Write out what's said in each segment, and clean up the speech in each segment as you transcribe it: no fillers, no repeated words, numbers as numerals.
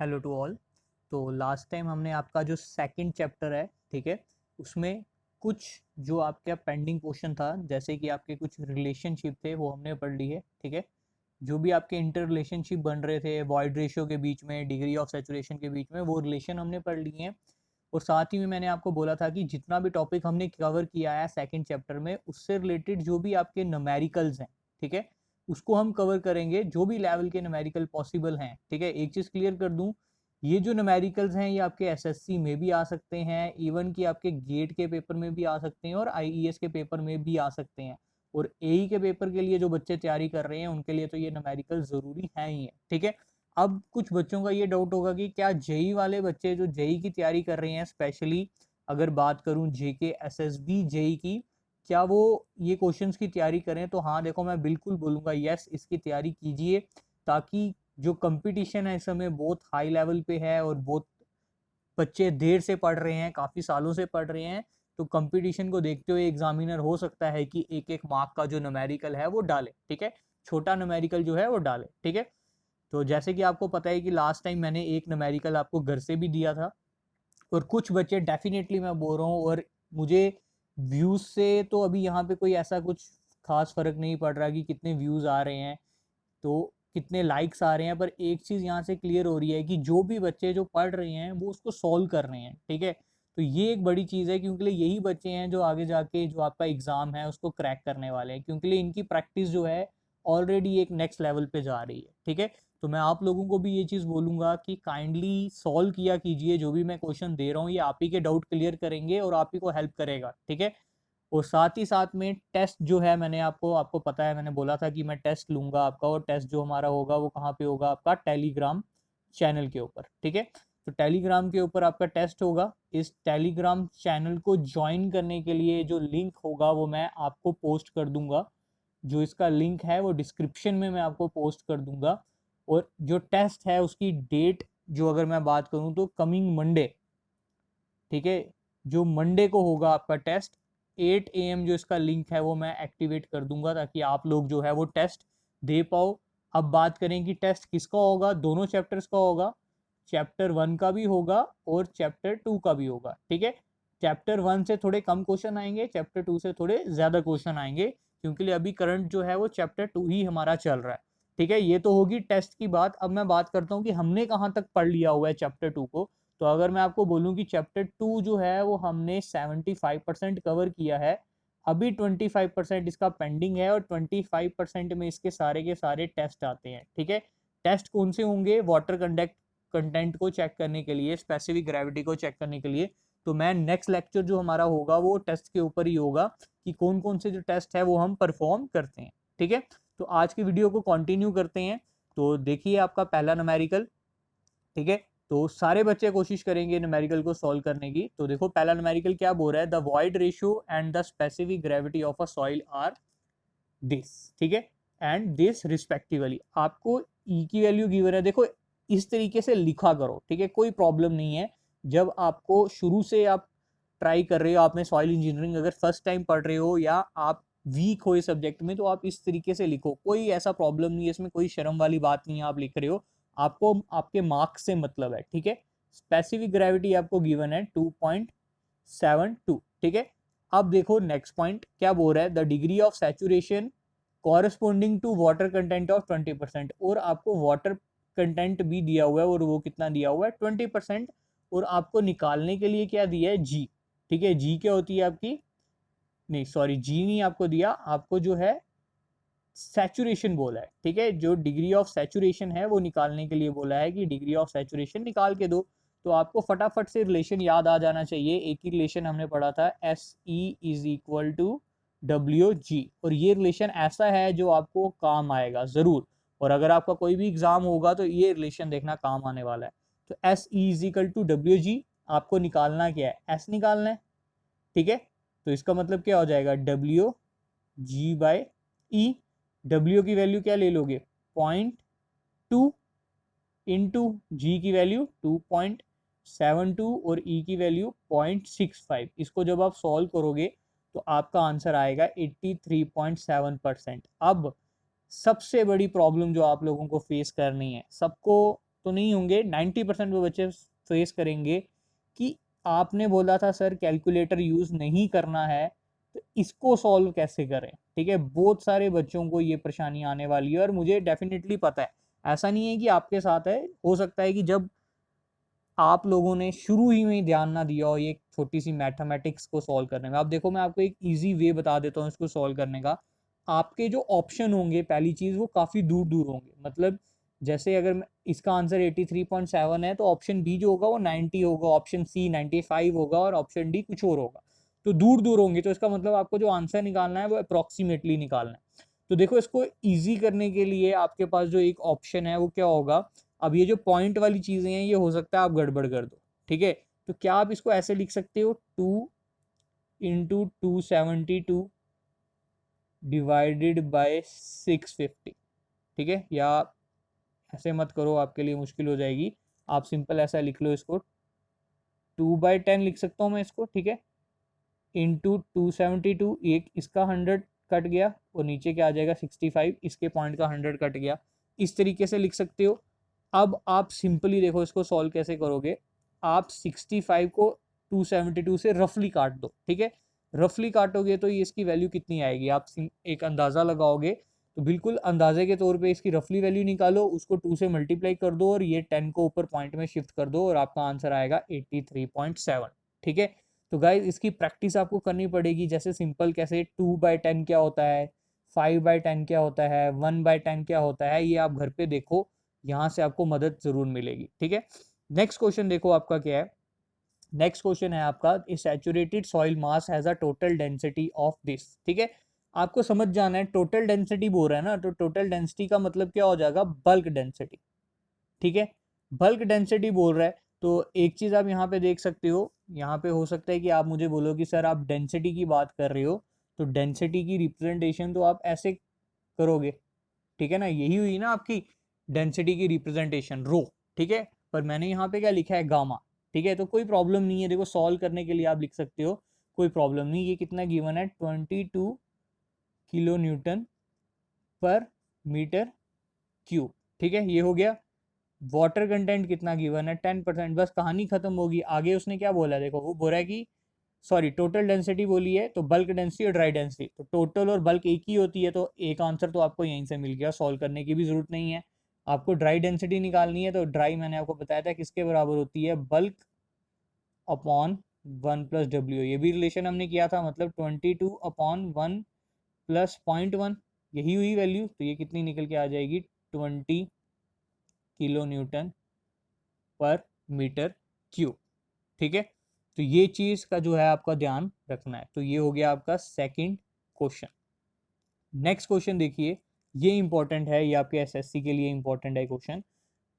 Hello to all. तो last time हमने आपका जो सेकंड चैप्टर है, ठीक है, उसमें कुछ जो आपका पेंडिंग क्वेश्चन था, जैसे कि आपके कुछ रिलेशनशिप थे, वो हमने पढ़ ली है। ठीक है, जो भी आपके इंटर रिलेशनशिप बन रहे थे वॉइड रेशियो के बीच में, डिग्री ऑफ सैचुरेशन के बीच में, वो रिलेशन हमने पढ़ लिए हैं। और साथ ही में मैंने आपको बोला था कि जितना भी टॉपिक हमने कवर किया है सेकंड चैप्टर में, उससे रिलेटेड जो भी आपके न्यूमेरिकल्स हैं, ठीक है, उसको हम कवर करेंगे, जो भी लेवल के न्यूमेरिकल पॉसिबल हैं। ठीक है, एक चीज़ क्लियर कर दूं, ये जो न्यूमेरिकल्स हैं ये आपके एसएससी में भी आ सकते हैं, इवन कि आपके गेट के पेपर में भी आ सकते हैं और आईईएस के पेपर में भी आ सकते हैं। और एई के पेपर के लिए जो बच्चे तैयारी कर रहे हैं उनके लिए तो ये न्यूमेरिकल जरूरी है ही है। ठीक है, अब कुछ बच्चों का ये डाउट होगा कि क्या जेई वाले बच्चे जो जेई की तैयारी कर रहे हैं, स्पेशली अगर बात करूं जेके एसएसबी जेई की, क्या वो ये क्वेश्चंस की तैयारी करें? तो हाँ, देखो मैं बिल्कुल बोलूंगा यस, इसकी तैयारी कीजिए, ताकि जो कंपटीशन है इस समय बहुत हाई लेवल पे है और बहुत बच्चे देर से पढ़ रहे हैं, काफ़ी सालों से पढ़ रहे हैं। तो कंपटीशन को देखते हुए एग्जामिनर हो सकता है कि एक एक मार्क का जो न्यूमेरिकल है वो डाले। ठीक है, छोटा न्यूमेरिकल जो है वो डाले। ठीक है, तो जैसे कि आपको पता है कि लास्ट टाइम मैंने एक न्यूमेरिकल आपको घर से भी दिया था, और कुछ बच्चे डेफिनेटली मैं बोल रहा हूँ, और मुझे व्यूज से तो अभी यहाँ पे कोई ऐसा कुछ खास फर्क नहीं पड़ रहा कि कितने व्यूज आ रहे हैं, तो कितने लाइक्स आ रहे हैं, पर एक चीज़ यहाँ से क्लियर हो रही है कि जो भी बच्चे जो पढ़ रहे हैं वो उसको सॉल्व कर रहे हैं। ठीक है, तो ये एक बड़ी चीज़ है, क्योंकि यही बच्चे हैं जो आगे जाके जो आपका एग्ज़ाम है उसको क्रैक करने वाले हैं, क्योंकि इनकी प्रैक्टिस जो है ऑलरेडी एक नेक्स्ट लेवल पे जा रही है। ठीक है, तो मैं आप लोगों को भी ये चीज़ बोलूँगा कि काइंडली सॉल्व किया कीजिए, जो भी मैं क्वेश्चन दे रहा हूँ ये आप ही के डाउट क्लियर करेंगे और आप ही को हेल्प करेगा। ठीक है, और साथ ही साथ में टेस्ट जो है, मैंने आपको आपको पता है, मैंने बोला था कि मैं टेस्ट लूंगा आपका, और टेस्ट जो हमारा होगा वो कहाँ पे होगा? आपका टेलीग्राम चैनल के ऊपर। ठीक है, तो टेलीग्राम के ऊपर आपका टेस्ट होगा। इस टेलीग्राम चैनल को ज्वाइन करने के लिए जो लिंक होगा वो मैं आपको पोस्ट कर दूंगा, जो इसका लिंक है वो डिस्क्रिप्शन में मैं आपको पोस्ट कर दूंगा। और जो टेस्ट है उसकी डेट जो अगर मैं बात करूं तो कमिंग मंडे, ठीक है, जो मंडे को होगा आपका टेस्ट 8 AM, जो इसका लिंक है वो मैं एक्टिवेट कर दूंगा, ताकि आप लोग जो है वो टेस्ट दे पाओ। अब बात करें कि टेस्ट किसका होगा, दोनों चैप्टर्स का होगा, चैप्टर 1 का भी होगा और चैप्टर 2 का भी होगा। ठीक है, चैप्टर 1 से थोड़े कम क्वेश्चन आएंगे, चैप्टर 2 से थोड़े ज़्यादा क्वेश्चन आएंगे, क्योंकि अभी करंट जो है वो चैप्टर 2 ही हमारा चल रहा है। ठीक है, ये तो होगी टेस्ट की बात। अब मैं बात करता हूँ कि हमने कहाँ तक पढ़ लिया हुआ है चैप्टर 2 को। तो अगर मैं आपको बोलूं कि चैप्टर 2 जो है वो हमने 75% कवर किया है, अभी 25% इसका पेंडिंग है, और 25% में इसके सारे के सारे टेस्ट आते हैं। ठीक है, टेस्ट कौन से होंगे? वाटर कंडक्ट कंटेंट को चेक करने के लिए, स्पेसिफिक ग्रेविटी को चेक करने के लिए। तो मैं नेक्स्ट लेक्चर जो हमारा होगा वो टेस्ट के ऊपर ही होगा, कि कौन कौन से जो टेस्ट है वो हम परफॉर्म करते हैं। ठीक है, तो आज की वीडियो को कंटिन्यू करते हैं। तो देखिए आपका पहला न्यूमेरिकल। ठीक है, तो सारे बच्चे कोशिश करेंगे न्यूमेरिकल को सॉल्व करने की। तो देखो पहला न्यूमेरिकल क्या बोल रहा है, the void ratio and the specific gravity of a soil are this. ठीक है, एंड दिस रिस्पेक्टिवली। आपको ई की वैल्यू गिवन है, देखो इस तरीके से लिखा करो। ठीक है, कोई प्रॉब्लम नहीं है। जब आपको शुरू से आप ट्राई कर रहे हो, आपने सॉइल इंजीनियरिंग अगर फर्स्ट टाइम पढ़ रहे हो या आप वीक हो इस सब्जेक्ट में, तो आप इस तरीके से लिखो, कोई ऐसा प्रॉब्लम नहीं है इसमें, कोई शर्म वाली बात नहीं है। आप लिख रहे हो, आपको आपके मार्क्स से मतलब है। ठीक है, स्पेसिफिक ग्रेविटी आपको गिवन है 2.72। ठीक है, अब देखो नेक्स्ट पॉइंट क्या बोल रहा है, the degree of saturation corresponding to water content of 20%। और आपको वाटर कंटेंट भी दिया हुआ है, और वो कितना दिया हुआ है? 20%। और आपको निकालने के लिए क्या दिया है? जी। ठीक है, जी क्या होती है आपकी? नहीं सॉरी, जी नहीं आपको दिया, आपको जो है सैचुरेशन बोला है। ठीक है, जो डिग्री ऑफ सैचुरेशन है वो निकालने के लिए बोला है कि डिग्री ऑफ सैचुरेशन निकाल के दो। तो आपको फटाफट से रिलेशन याद आ जाना चाहिए। एक ही रिलेशन हमने पढ़ा था, S E is equal to W G, और ये रिलेशन ऐसा है जो आपको काम आएगा जरूर। और अगर आपका कोई भी एग्जाम होगा तो ये रिलेशन देखना काम आने वाला है। तो S E is equal to W G, आपको निकालना क्या है? एस निकालना है। ठीक है, तो इसका मतलब क्या हो जाएगा? डब्ल्यू जी बाय ई। डब्ल्यू की वैल्यू क्या ले लोगे? 0.2 इंटू जी की वैल्यू 2.72 और ई की वैल्यू 0.65। इसको जब आप सॉल्व करोगे तो आपका आंसर आएगा 83.7%। अब सबसे बड़ी प्रॉब्लम जो आप लोगों को फेस करनी है, सबको तो नहीं होंगे, 90% वो बच्चे फेस करेंगे कि आपने बोला था सर कैलकुलेटर यूज नहीं करना है, तो इसको सॉल्व कैसे करें। ठीक है, बहुत सारे बच्चों को ये परेशानी आने वाली है और मुझे डेफिनेटली पता है, ऐसा नहीं है कि आपके साथ है, हो सकता है कि जब आप लोगों ने शुरू ही में ध्यान ना दिया हो ये छोटी सी मैथमेटिक्स को सॉल्व करने में। अब देखो मैं आपको एक इजी वे बता देता हूँ इसको सॉल्व करने का। आपके जो ऑप्शन होंगे पहली चीज वो काफी दूर दूर होंगे, मतलब जैसे अगर इसका आंसर 83.7 है तो ऑप्शन बी जो होगा वो 90 होगा, ऑप्शन सी 95 होगा और ऑप्शन डी कुछ और होगा। तो दूर दूर होंगे, तो इसका मतलब आपको जो आंसर निकालना है वो अप्रोक्सीमेटली निकालना है। तो देखो इसको इजी करने के लिए आपके पास जो एक ऑप्शन है वो क्या होगा, अब ये जो पॉइंट वाली चीजें हैं ये हो सकता है आप गड़बड़ कर दो। ठीक है, तो क्या आप इसको ऐसे लिख सकते हो 2 × 272 डिवाइडेड बाय 650। ठीक है, या ऐसे मत करो, आपके लिए मुश्किल हो जाएगी, आप सिंपल ऐसा लिख लो इसको 2/10 लिख सकता हूँ मैं इसको। ठीक है, इंटू 272, एक इसका 100 कट गया और नीचे क्या आ जाएगा 65, इसके पॉइंट का 100 कट गया, इस तरीके से लिख सकते हो। अब आप सिंपली देखो इसको सॉल्व कैसे करोगे, आप 65 को 272 से रफली काट दो। ठीक है, रफली काटोगे तो ये इसकी वैल्यू कितनी आएगी, आप एक अंदाजा लगाओगे, तो बिल्कुल अंदाजे के तौर पे इसकी रफली वैल्यू निकालो, उसको 2 से मल्टीप्लाई कर दो और ये 10 को ऊपर पॉइंट में शिफ्ट कर दो और आपका आंसर आएगा 83.7। ठीक है, तो गाइज इसकी प्रैक्टिस आपको करनी पड़ेगी, जैसे सिंपल कैसे 2/10 क्या होता है, 5/10 क्या होता है, 1/10 क्या होता है, ये आप घर पे देखो, यहाँ से आपको मदद जरूर मिलेगी। ठीक है, नेक्स्ट क्वेश्चन देखो आपका क्या है। नेक्स्ट क्वेश्चन है आपका, a saturated soil mass has a total density of this. ठीक है, आपको समझ जाना है, टोटल डेंसिटी बोल रहा है ना, तो टोटल डेंसिटी का मतलब क्या हो जाएगा, बल्क डेंसिटी। ठीक है, बल्क डेंसिटी बोल रहा है, तो एक चीज आप यहाँ पे देख सकते हो, यहाँ पे हो सकता है कि आप मुझे बोलो कि सर आप डेंसिटी की बात कर रहे हो, तो डेंसिटी की रिप्रेजेंटेशन तो आप ऐसे करोगे। ठीक है ना, यही हुई ना आपकी डेंसिटी की रिप्रेजेंटेशन रो। ठीक है, पर मैंने यहाँ पे क्या लिखा है, गामा। ठीक है, तो कोई प्रॉब्लम नहीं है, देखो सॉल्व करने के लिए आप लिख सकते हो, कोई प्रॉब्लम नहीं। ये कितना गिवन है, 22 kilo newton per metre cube. ठीक है, ये हो गया। वाटर कंटेंट कितना गिवन है, 10%। बस कहानी खत्म होगी। आगे उसने क्या बोला, देखो वो बोल रहा है कि सॉरी टोटल डेंसिटी बोली है, तो बल्क डेंसिटी और ड्राई डेंसिटी, तो टोटल और बल्क एक ही होती है, तो एक आंसर तो आपको यहीं से मिल गया, सॉल्व करने की भी जरूरत नहीं है। आपको ड्राई डेंसिटी निकालनी है, तो ड्राई मैंने आपको बताया था किसके बराबर होती है, बल्क अपॉन 1+W। ये भी रिलेशन हमने किया था, मतलब 22/1 + 0.1, यही हुई वैल्यू, तो ये कितनी निकल के आ जाएगी, 20 kilo newton per metre cube. ठीक है, तो ये चीज का जो है आपका ध्यान रखना है। तो ये हो गया आपका सेकंड क्वेश्चन। नेक्स्ट क्वेश्चन देखिए, ये इंपॉर्टेंट है, ये आपके एसएससी के लिए इंपॉर्टेंट है question.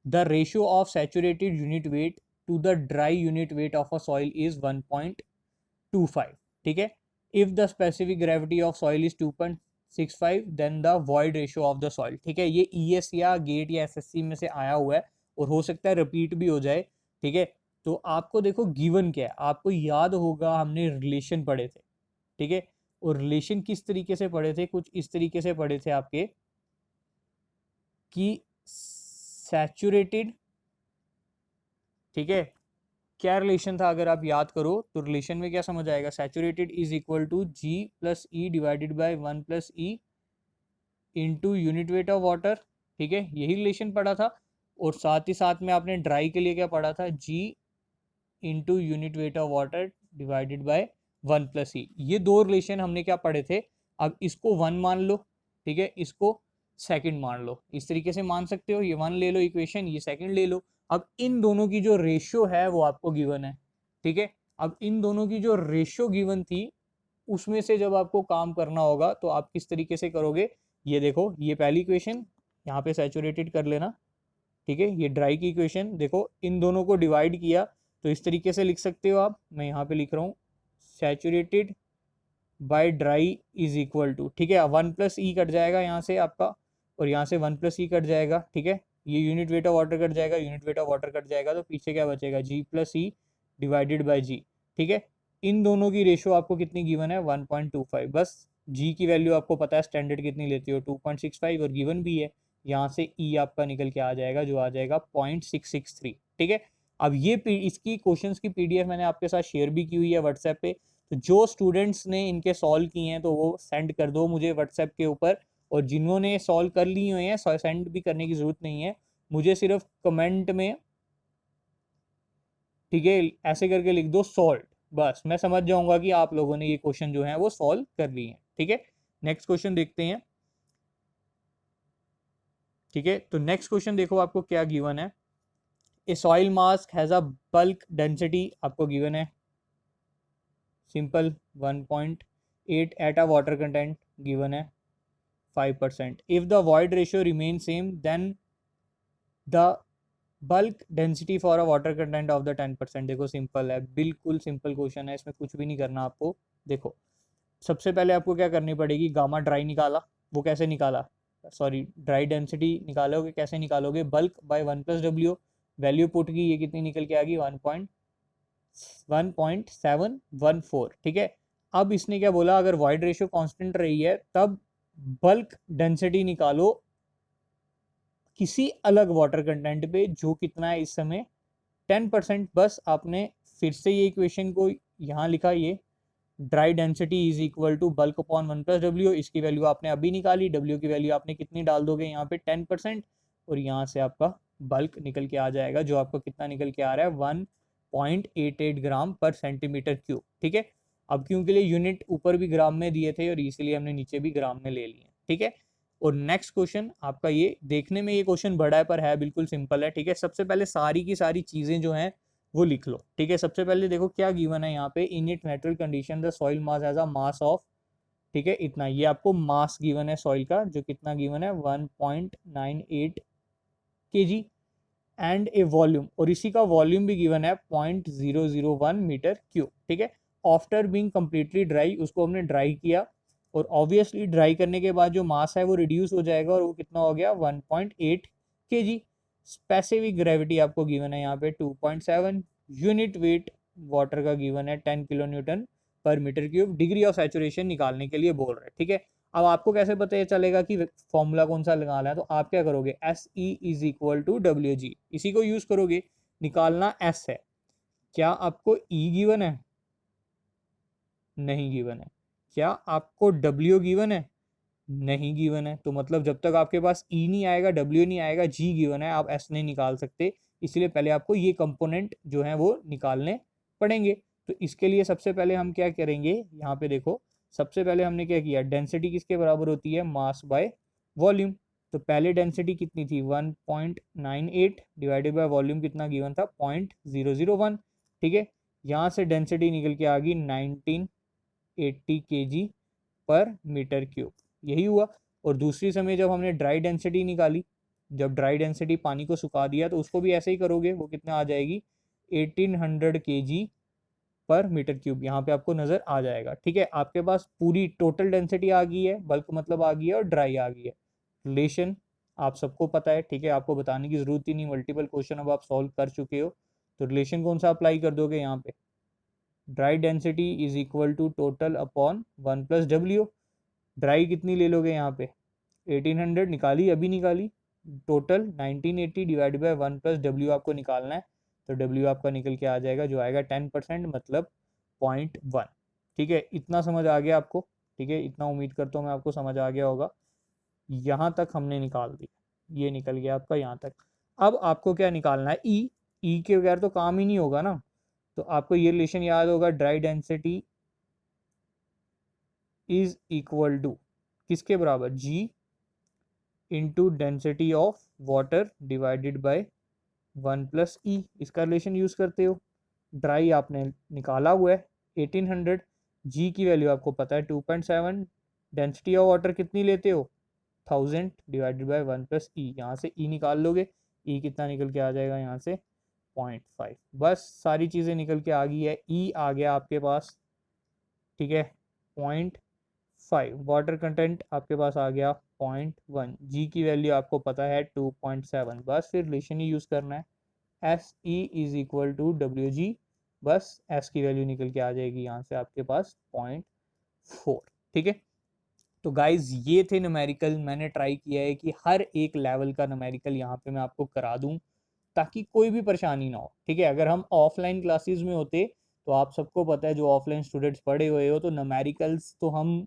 The ratio of saturated unit weight to the dry unit weight of a soil is 1.25। ठीक है, if the specific gravity of soil is 2.65 then the void ratio of the soil. ठीक है, ये ES या gate या SSC में से आया हुआ है और हो सकता है रिपीट भी हो जाए। ठीक है, तो आपको देखो गिवन क्या है, आपको याद होगा हमने रिलेशन पढ़े थे। ठीक है, और रिलेशन किस तरीके से पढ़े थे, कुछ इस तरीके से पढ़े थे आपके कि सैचुरेटेड, ठीक है, क्या रिलेशन था अगर आप याद करो, तो रिलेशन में क्या समझ आएगा, saturated is equal to G+E divided by 1+E into unit weight of water. ठीक है, यही रिलेशन पढ़ा था, और साथ ही साथ में आपने ड्राई के लिए क्या पढ़ा था, G into unit weight of water divided by 1+E। ये दो रिलेशन हमने क्या पढ़े थे, अब इसको 1 मान लो। ठीक है, इसको सेकंड मान लो, इस तरीके से मान सकते हो, ये 1 ले लो इक्वेशन, ये सेकंड ले लो। अब इन दोनों की जो रेशियो है वो आपको गिवन है। ठीक है, अब इन दोनों की जो रेशियो गिवन थी उसमें से जब आपको काम करना होगा तो आप किस तरीके से करोगे, ये देखो, ये पहली इक्वेशन यहाँ पे सैचुरेटेड कर लेना। ठीक है, ये ड्राई की इक्वेशन देखो, इन दोनों को डिवाइड किया तो इस तरीके से लिख सकते हो आप, मैं यहाँ पे लिख रहा हूँ saturated by dry is equal to, ठीक है, 1+E कट जाएगा यहाँ से आपका, और यहाँ से 1+E कट जाएगा। ठीक है, ये unit weight of water cut जाएगा, unit weight of water cut जाएगा, तो पीछे क्या बचेगा, G+E डिवाइडेड बाय G। ठीक है, इन दोनों की रेशियो आपको कितनी गिवन है, 1.25। बस G की वैल्यू आपको पता है स्टैंडर्ड कितनी लेती हो, 2.65, और गिवन भी है यहाँ से ई आपका निकल के आ जाएगा जो आ जाएगा 0.663। ठीक है, अब ये इसकी क्वेश्चंस की पीडीएफ मैंने आपके साथ शेयर भी की हुई है व्हाट्सएप पे, तो जो स्टूडेंट्स ने इनके सॉल्व किए हैं तो वो सेंड कर दो मुझे व्हाट्सएप के ऊपर, और जिन्होंने सॉल्व कर लिए हुए हैं सेंड भी करने की ज़रूरत नहीं है, मुझे सिर्फ कमेंट में, ठीक है, ऐसे करके लिख दो सॉल्व, बस मैं समझ जाऊंगा कि आप लोगों ने ये क्वेश्चन जो है वो सॉल्व कर लिए हैं। ठीक है, नेक्स्ट क्वेश्चन देखते हैं। ठीक है, तो नेक्स्ट क्वेश्चन देखो आपको क्या गिवन है। A soil mass has a bulk density आपको गिवन है, simple 1.8 at a water content given है 5%। If the void ratio remain same then the bulk density for a water content of the 10%। देखो simple है, बिल्कुल simple question है, इसमें कुछ भी नहीं करना आपको। देखो सबसे पहले आपको क्या करनी पड़ेगी, गामा ड्राई निकाला, वो कैसे निकाला, सॉरी ड्राई डेंसिटी निकालोगे, कैसे निकालोगे, bulk bye 1+W, value put की, ये कितनी निकल के आ गई 1.714। ठीक है, अब इसने क्या बोला, अगर वॉइड रेशियो कांस्टेंट रही है तब बल्क डेंसिटी निकालो किसी अलग वाटर कंटेंट पे जो कितना है इस समय 10%। बस आपने फिर से ये इक्वेशन को यहाँ लिखा, ये dry density is equal to bulk upon 1+W, इसकी वैल्यू आपने अभी निकाली, W की वैल्यू आपने कितनी डाल दोगे यहाँ पे 10%, और यहाँ से आपका बल्क निकल के आ जाएगा जो आपको कितना निकल के आ रहा है 1.88 ग्राम पर सेंटीमीटर क्यूब। ठीक है, अब क्यों के लिए यूनिट ऊपर भी ग्राम में दिए थे और इसीलिए हमने नीचे भी ग्राम में ले लिए। ठीक है, और नेक्स्ट क्वेश्चन आपका, ये देखने में ये क्वेश्चन बड़ा है पर है बिल्कुल सिंपल है। ठीक है, सबसे पहले सारी की सारी चीजें जो हैं वो लिख लो। ठीक है, सबसे पहले देखो क्या गिवन है यहाँ पे, in it natural condition the soil mass as a mass of, ठीक है इतना, ये आपको मास गिवन है सॉइल का जो कितना गिवन है 1.98 kg, एंड ए वॉल्यूम, और इसी का वॉल्यूम भी गिवन है 0.001 मीटर क्यूब। ठीक है, आफ्टर बीइंग कम्प्लीटली ड्राई, उसको हमने ड्राई किया, और ऑब्वियसली ड्राई करने के बाद जो मास है वो रिड्यूस हो जाएगा और वो कितना हो गया 1.8 kg। स्पेसिफिक ग्रेविटी आपको गिवन है यहाँ पे 2.7, यूनिट वेट वाटर का गिवन है 10 kilo newton per metre cube, degree of saturation निकालने के लिए बोल रहे हैं। ठीक है, अब आपको कैसे पता चलेगा कि फॉर्मूला कौन सा लगाना है, तो आप क्या करोगे, SE is equal to WG, इसी को यूज करोगे, निकालना S है। क्या आपको E गिवन है, नहीं गिवन है। क्या आपको W गिवन है, नहीं गिवन है। तो मतलब जब तक आपके पास E नहीं आएगा, W नहीं आएगा, G गिवन है, आप S नहीं निकाल सकते, इसलिए पहले आपको ये कंपोनेंट जो है वो निकालने पड़ेंगे। तो इसके लिए सबसे पहले हम क्या करेंगे, यहाँ पे देखो सबसे पहले हमने क्या किया, डेंसिटी किसके बराबर होती है, मास बाय वॉल्यूम। तो पहले डेंसिटी कितनी थी 1.98 डिवाइडेड बाय वॉल्यूम कितना गिवन था 0.001। ठीक है, यहाँ से डेंसिटी निकल के आ गई 1980 kg पर मीटर क्यूब, यही हुआ। और दूसरी समय जब हमने ड्राई डेंसिटी निकाली, जब ड्राई डेंसिटी पानी को सुखा दिया, तो उसको भी ऐसे ही करोगे, वो कितना आ जाएगी 1800 kg पर मीटर क्यूब, यहाँ पे आपको नजर आ जाएगा। ठीक है, आपके पास पूरी टोटल डेंसिटी आ गई है, बल्क मतलब आ गई है और ड्राई आ गई है। रिलेशन आप सबको पता है, ठीक है, आपको बताने की जरूरत ही नहीं, मल्टीपल क्वेश्चन अब आप सॉल्व कर चुके हो। तो रिलेशन कौन सा अप्लाई कर दोगे यहाँ पे, dry density is equal to total upon 1+W। Dry कितनी ले लोगे यहाँ पे 1800 निकाली, अभी निकाली, टोटल 1980 डिवाइड बाय 1+W आपको निकालना है। तो W आपका निकल के आ जाएगा जो आएगा 10%, मतलब 0.1। ठीक है, इतना समझ आ गया आपको, ठीक है, इतना उम्मीद करता हूँ मैं आपको समझ आ गया होगा। यहाँ तक हमने निकाल दिया, ये निकल गया आपका यहाँ तक। अब आपको क्या निकालना है, ई के बगैर तो काम ही नहीं होगा ना। तो आपको ये रिलेशन याद होगा, dry density is equal to किसके बराबर, G into density of water divided by 1+E, इसका रिलेशन यूज करते हो। ड्राई आपने निकाला हुआ है 1800, G की वैल्यू आपको पता है 2.7, डेंसिटी ऑफ वाटर कितनी लेते हो 1000 डिवाइडेड बाय 1+E, यहाँ से E निकाल लोगे, E कितना निकल के आ जाएगा यहाँ से 0.5। बस सारी चीज़ें निकल के आ गई है, E आ गया आपके पास। ठीक है, 0.5, वाटर कंटेंट आपके पास आ गया 0.1, G की वैल्यू आपको पता है 2.7, बस फिर रिलेशन ही यूज करना है, SE is equal to WG, बस S की वैल्यू निकल के आ जाएगी यहाँ से आपके पास 0.4। ठीक है, तो गाइज ये थे न्यूमेरिकल। मैंने ट्राई किया है कि हर एक लेवल का न्यूमेरिकल यहाँ पे मैं आपको करा दूं ताकि कोई भी परेशानी ना हो, ठीक है। अगर हम ऑफलाइन क्लासेस में होते तो आप सबको पता है, जो ऑफलाइन स्टूडेंट्स पढ़े हुए हो, तो न्यूमेरिकल्स तो हम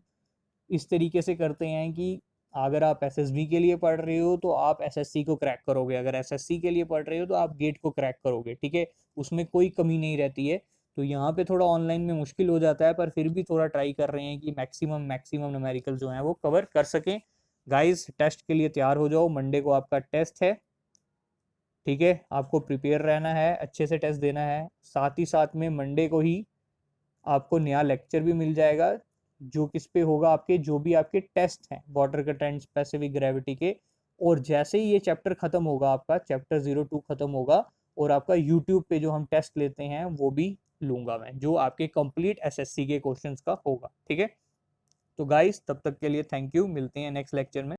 इस तरीके से करते हैं कि अगर आप एसएसबी के लिए पढ़ रहे हो तो आप एसएससी को क्रैक करोगे, अगर एसएससी के लिए पढ़ रहे हो तो आप गेट को क्रैक करोगे, ठीक है। उसमें कोई कमी नहीं रहती है। तो यहाँ पे थोड़ा ऑनलाइन में मुश्किल हो जाता है, पर फिर भी थोड़ा ट्राई कर रहे हैं कि मैक्सिमम मैक्सिमम न्यूमेरिकल जो हैं वो कवर कर सकें। गाइस टेस्ट के लिए तैयार हो जाओ, मंडे को आपका टेस्ट है, ठीक है। आपको प्रिपेयर रहना है, अच्छे से टेस्ट देना है। साथ ही साथ में मंडे को ही आपको नया लेक्चर भी मिल जाएगा, जो किस पे होगा, आपके जो भी आपके टेस्ट हैं वाटर करंट, स्पेसिफिक ग्रेविटी के। और जैसे ही ये चैप्टर खत्म होगा, आपका चैप्टर 02 खत्म होगा, और आपका यूट्यूब पे जो हम टेस्ट लेते हैं वो भी लूंगा मैं, जो आपके कंप्लीट एसएससी के क्वेश्चंस का होगा, ठीक है। तो गाइस तब तक के लिए थैंक यू, मिलते हैं नेक्स्ट लेक्चर में।